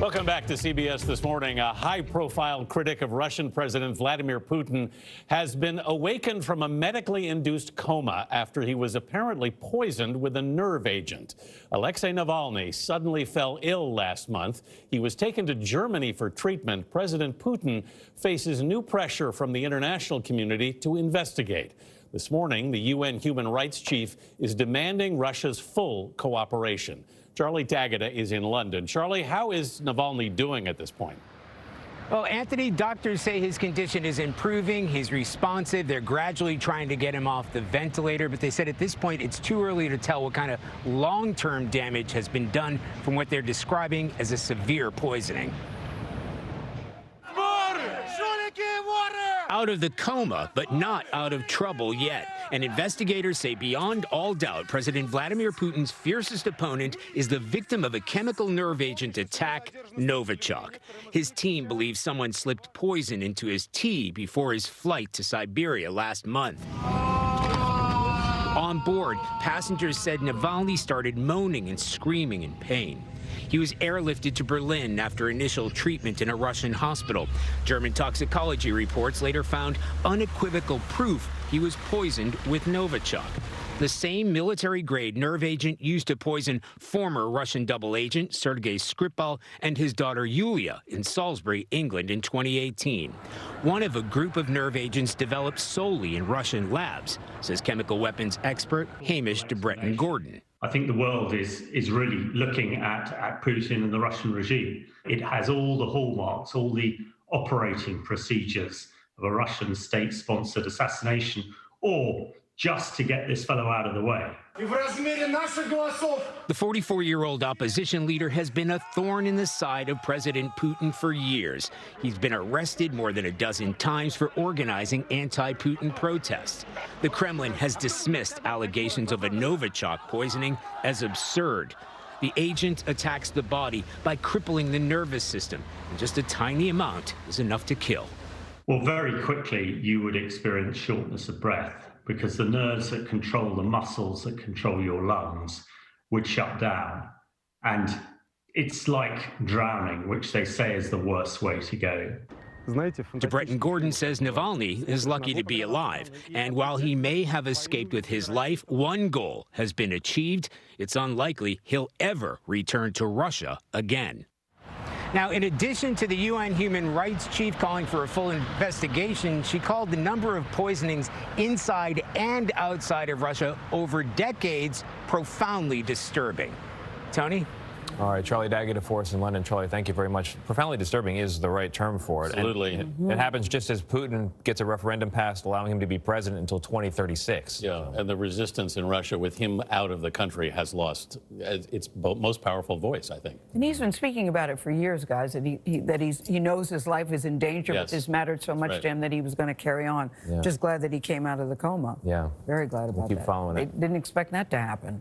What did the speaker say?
Welcome back to CBS This Morning. A high-profile critic of Russian President Vladimir Putin has been awakened from a medically induced coma after he was apparently poisoned with a nerve agent. Alexei Navalny suddenly fell ill last month. He was taken to Germany for treatment. President Putin faces new pressure from the international community to investigate. This morning, the UN human rights chief is demanding Russia's full cooperation. Charlie D'Agata is in London. Charlie, how is Navalny doing at this point? Well, Anthony, doctors say his condition is improving. He's responsive. They're gradually trying to get him off the ventilator, but they said at this point it's too early to tell what kind of long-term damage has been done from what they're describing as a severe poisoning. Out of the coma, but not out of trouble yet. And investigators say beyond all doubt, President Vladimir Putin's fiercest opponent is the victim of a chemical nerve agent attack, Novichok. His team believes someone slipped poison into his tea before his flight to Siberia last month. On board, passengers said Navalny started moaning and screaming in pain. He was airlifted to Berlin after initial treatment in a Russian hospital. German toxicology reports later found unequivocal proof he was poisoned with Novichok, the same military-grade nerve agent used to poison former Russian double agent Sergei Skripal and his daughter Yulia in Salisbury, England in 2018. One of a group of nerve agents developed solely in Russian labs, says chemical weapons expert Hamish de Bretton-Gordon. I think the world is really looking at Putin and the Russian regime. It has all the hallmarks, all the operating procedures of a Russian state-sponsored assassination, or just to get this fellow out of the way. The 44-year-old opposition leader has been a thorn in the side of President Putin for years. He's been arrested more than a dozen times for organizing anti-Putin protests. The Kremlin has dismissed allegations of a Novichok poisoning as absurd. The agent attacks the body by crippling the nervous system, and just a tiny amount is enough to kill. Well, very quickly you would experience shortness of breath, because the nerves that control the muscles that control your lungs would shut down. And it's like drowning, which they say is the worst way to go. De Bretton-Gordon says Navalny is lucky to be alive. And while he may have escaped with his life, one goal has been achieved. It's unlikely he'll ever return to Russia again. Now, in addition to the UN human rights chief calling for a full investigation, she called the number of poisonings inside and outside of Russia over decades profoundly disturbing. Tony? All right, Charlie D'Agata for us in London. Charlie, thank you very much. Profoundly disturbing is the right term for it. Absolutely. And it happens just as Putin gets a referendum passed allowing him to be president until 2036. Yeah, and the resistance in Russia with him out of the country has lost its most powerful voice, I think. And he's been speaking about it for years, guys, that he knows his life is in danger, Yes. but this mattered so much to him that he was going to carry on. Yeah. Just glad that he came out of the coma. Yeah. Very glad about We'll keep that. following it. They didn't expect that to happen.